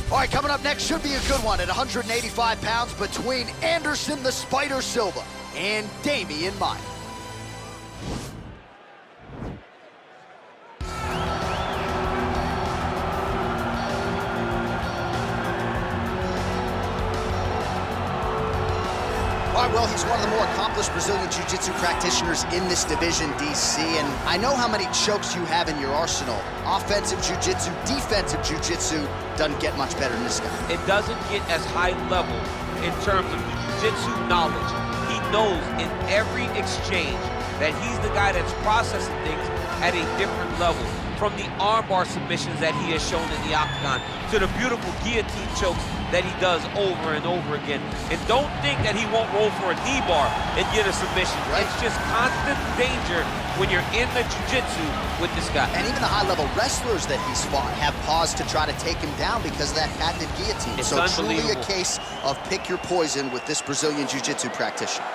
All right, coming up next should be a good one at 185 pounds between Anderson the Spider Silva and Demian Maia. All right, well, he's one of the more accomplished Brazilian Jiu-Jitsu practitioners in this division, DC, and I know how many chokes you have in your arsenal. Offensive Jiu-Jitsu, defensive Jiu-Jitsu doesn't get much better than this guy. It doesn't get as high level in terms of Jiu-Jitsu knowledge. He knows in every exchange that he's the guy that's processing things at a different level. From the armbar submissions that he has shown in the octagon to the beautiful guillotine chokes that he does over and over again. And don't think that he won't roll for a knee bar and get a submission. Right. It's just constant danger when you're in the jiu-jitsu with this guy. And even the high-level wrestlers that he's fought have paused to try to take him down because of that patented guillotine. It's so truly a case of pick your poison with this Brazilian jiu-jitsu practitioner.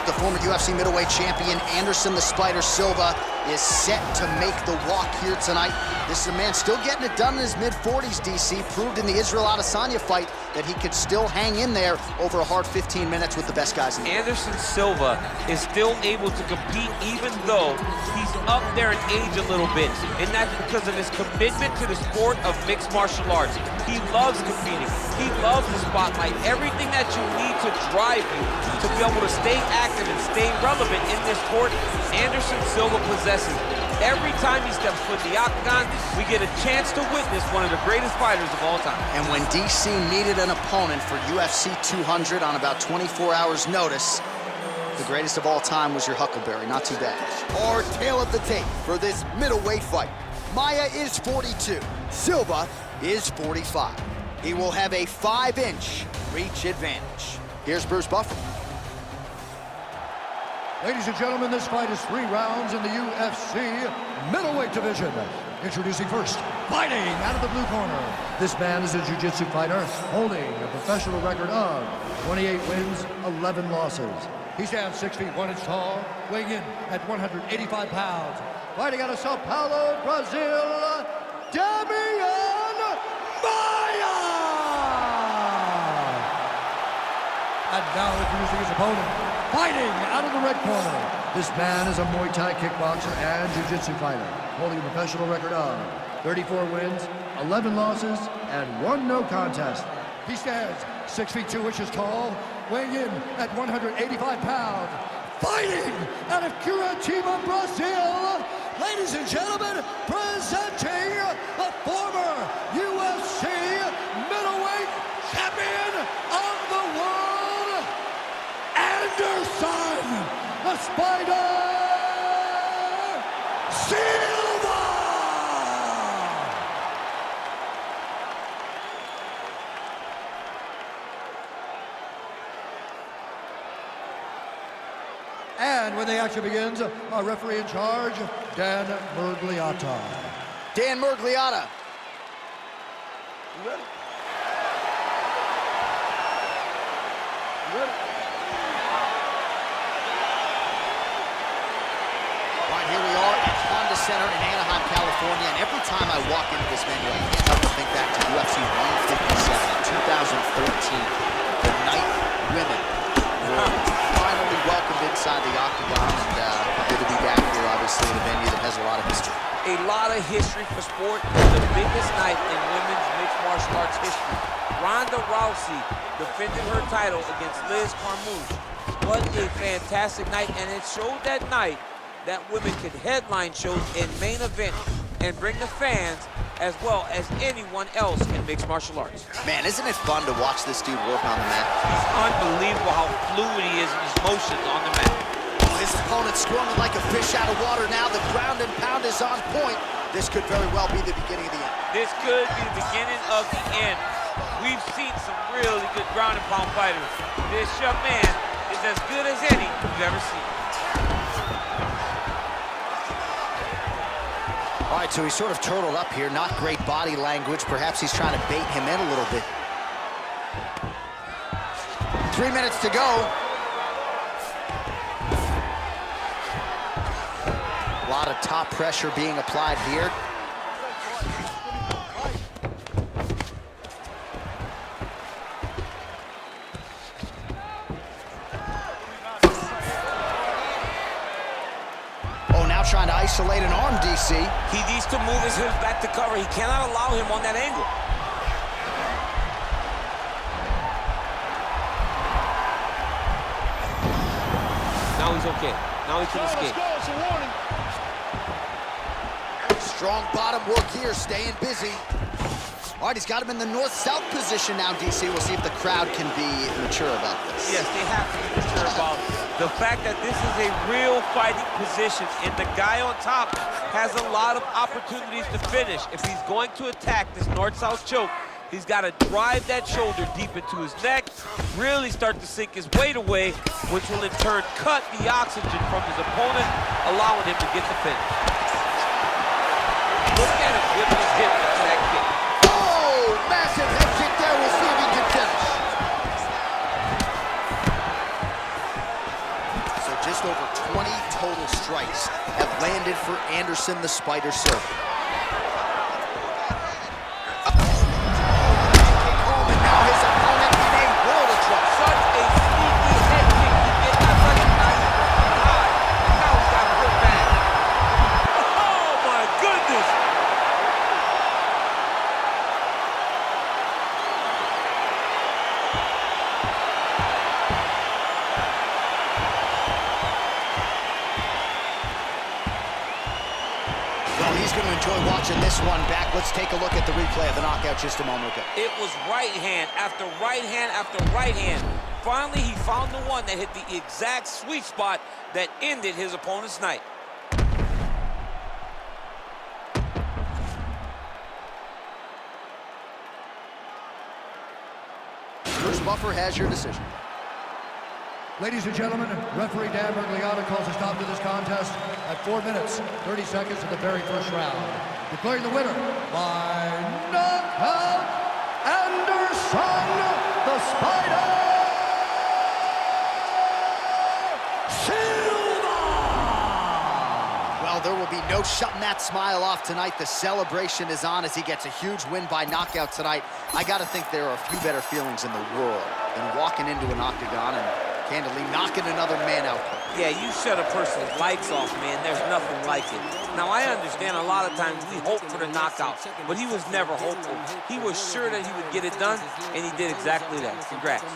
The former UFC middleweight champion Anderson the Spider Silva is set to make the walk here tonight. This is a man still getting it done in his mid-40s, DC. Proved in the Israel Adesanya fight that he could still hang in there over a hard 15 minutes with the best guys in the world. Anderson Silva is still able to compete even though he's up there in age a little bit. And that's because of his commitment to the sport of mixed martial arts. He loves competing. He loves the spotlight. Everything that you need to drive you to be able to stay active and stay relevant in this sport, Anderson Silva possesses. Every time he steps foot in the octagon, we get a chance to witness one of the greatest fighters of all time. And when DC needed an opponent for UFC 200 on about 24 hours notice, the greatest of all time was your Huckleberry. Not too bad. Our tail of the tape for this middleweight fight. Maia is 42. Silva is 45. He will have a 5-inch reach advantage. Here's Bruce Buffer. Ladies and gentlemen, this fight is 3 rounds in the UFC middleweight division. Introducing first, fighting out of the blue corner. This man is a jiu-jitsu fighter holding a professional record of 28 wins, 11 losses. He stands 6 feet 1 inch tall, weighing in at 185 pounds. Fighting out of Sao Paulo, Brazil, Demian Maia! And now introducing his opponent. Fighting out of the red corner. This man is a Muay Thai kickboxer and jiu-jitsu fighter, holding a professional record of 34 wins, 11 losses, and 1 no contest. He stands 6 feet 2 inches tall, weighing in at 185 pounds. Fighting out of Curitiba, Brazil, ladies and gentlemen, presenting a former UFC middleweight champion of the world, Anderson the Spider Silva! And when the action begins, our referee in charge, Dan Murgliata. Dan Murgliata. You ready? You ready? All right, here we are at Honda Center in Anaheim, California, and every time I walk into this venue, I can't help but think back to UFC 157 in 2013. The night women were finally welcomed inside the octagon, and good to be back here, obviously, in a venue that has a lot of history. A lot of history for sport. The biggest night in women's mixed martial arts history. Ronda Rousey defended her title against Liz Carmouche. What a fantastic night, and it showed that night that women could headline shows in main event and bring the fans as well as anyone else in mixed martial arts. Man, isn't it fun to watch this dude work on the mat? It's unbelievable how fluid he is in his motions on the mat. His opponent squirming like a fish out of water now. The ground and pound is on point. This could very well be the beginning of the end. This could be the beginning of the end. We've seen some really good ground and pound fighters. This young man is as good as any you've ever seen. All right, so he's sort of turtled up here. Not great body language. Perhaps he's trying to bait him in a little bit. 3 minutes to go. A lot of top pressure being applied here. isolate an arm, DC. He needs to move his hips back to cover. He cannot allow him on that angle. Now he's okay. Now he can escape. Let's go. It's a warning. Strong bottom work here, staying busy. All right, he's got him in the north-south position now, DC. We'll see if the crowd can be mature about this. Yes, they have to be mature about the fact that this is a real fighting position, and the guy on top has a lot of opportunities to finish. If he's going to attack this north-south choke, he's got to drive that shoulder deep into his neck, really start to sink his weight away, which will in turn cut the oxygen from his opponent, allowing him to get the finish. Look at him whip his hip into that kick. Oh, massive head kick there. We'll see if he can finish. So just over 20 total strikes have landed for Anderson, the Spider Silva. He's going to enjoy watching this one back. Let's take a look at the replay of the knockout just a moment ago. It was right hand after right hand after right hand. Finally, he found the one that hit the exact sweet spot that ended his opponent's night. Bruce Buffer has your decision. Ladies and gentlemen, referee Dan Bergliano calls a stop to this contest at 4 minutes, 30 seconds of the very first round. Declaring the winner by knockout, Anderson the Spider Silva! Well, there will be no shutting that smile off tonight. The celebration is on as he gets a huge win by knockout tonight. I got to think there are a few better feelings in the world than walking into an octagon and candidly knocking another man out. Yeah, you shut a person's lights off, man. There's nothing like it. Now, I understand a lot of times we hope for the knockout, but he was never hopeful. He was sure that he would get it done, and he did exactly that. Congrats.